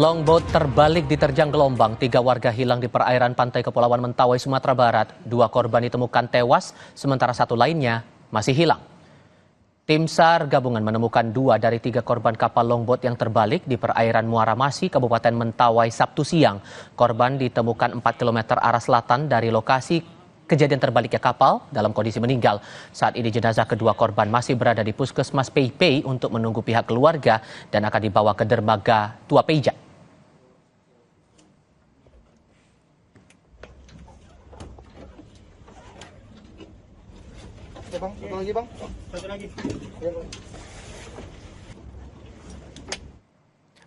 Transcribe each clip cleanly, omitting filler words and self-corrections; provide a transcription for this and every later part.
Longboat terbalik diterjang gelombang. 3 warga hilang di perairan pantai Kepulauan Mentawai, Sumatera Barat. 2 korban ditemukan tewas, sementara 1 lainnya masih hilang. Tim SAR gabungan menemukan 2 dari 3 korban kapal longboat yang terbalik di perairan Muara Masi, Kabupaten Mentawai, Sabtu siang. Korban ditemukan 4 km arah selatan dari lokasi kejadian terbaliknya kapal dalam kondisi meninggal. Saat ini jenazah kedua korban masih berada di Puskesmas Peipei untuk menunggu pihak keluarga dan akan dibawa ke dermaga Tua Peja. Bang, satu lagi bang. Satu lagi. Ya, bang.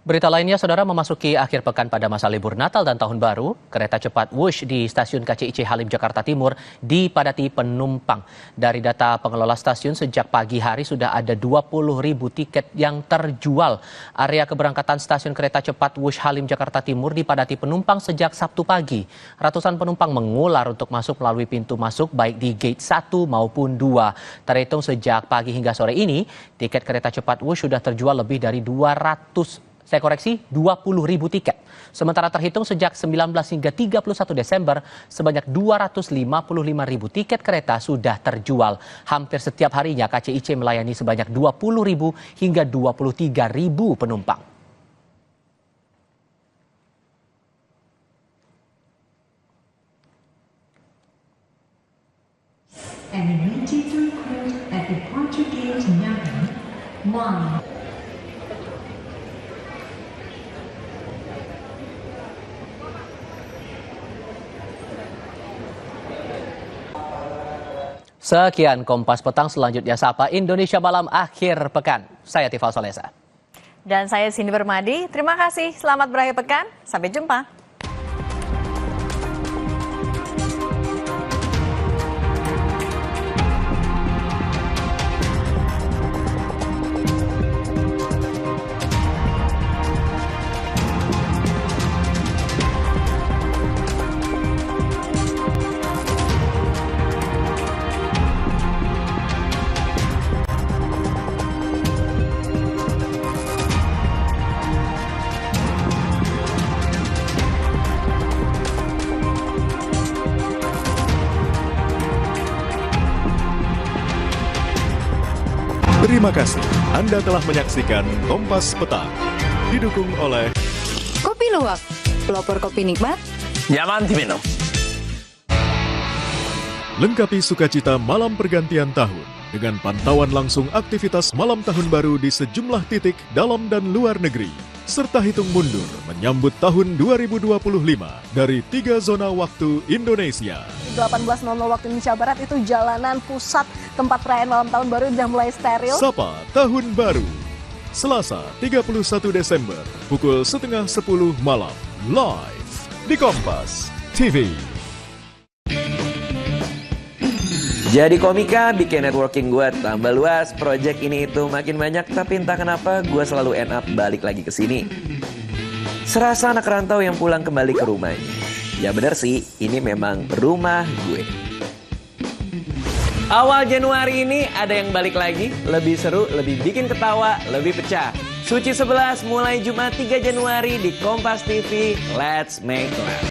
Berita lainnya, saudara, memasuki akhir pekan pada masa libur Natal dan Tahun Baru, kereta cepat Wush di stasiun KCIC Halim Jakarta Timur dipadati penumpang. Dari data pengelola stasiun, sejak pagi hari sudah ada 20.000 tiket yang terjual. Area keberangkatan stasiun kereta cepat Wush Halim Jakarta Timur dipadati penumpang sejak Sabtu pagi. Ratusan penumpang mengular untuk masuk melalui pintu masuk baik di gate 1 maupun 2. Terhitung sejak pagi hingga sore ini, tiket kereta cepat Wush sudah terjual lebih dari 20.000 tiket. Sementara terhitung sejak 19 hingga 31 Desember, sebanyak 255.000 tiket kereta sudah terjual. Hampir setiap harinya KCIC melayani sebanyak 20.000 hingga 23.000 penumpang. An emergency report at departure gate 9. Sekian Kompas Petang, selanjutnya Sapa Indonesia Malam akhir pekan. Saya Tifal Solesa. Dan saya Cindy Permadi. Terima kasih, selamat berakhir pekan. Sampai jumpa. Terima kasih Anda telah menyaksikan Kompas Petang. Didukung oleh Kopi Luwak, pelopor kopi nikmat, nyaman diminum. Lengkapi sukacita malam pergantian tahun dengan pantauan langsung aktivitas malam tahun baru di sejumlah titik dalam dan luar negeri, serta hitung mundur menyambut tahun 2025 dari 3 zona waktu Indonesia. 18.00 waktu Indonesia Barat itu jalanan pusat tempat perayaan malam tahun baru sudah mulai steril. Sapa Tahun Baru, Selasa 31 Desember pukul 9:30 malam, live di Kompas TV. Jadi komika bikin networking gue tambah luas, project ini itu makin banyak, tapi entah kenapa gue selalu end up balik lagi ke sini. Serasa anak rantau yang pulang kembali ke rumahnya. Ya bener sih, ini memang rumah gue. Awal Januari ini ada yang balik lagi, lebih seru, lebih bikin ketawa, lebih pecah. Suci 11 mulai Jumat 3 Januari di Kompas TV, Let's Make Laugh.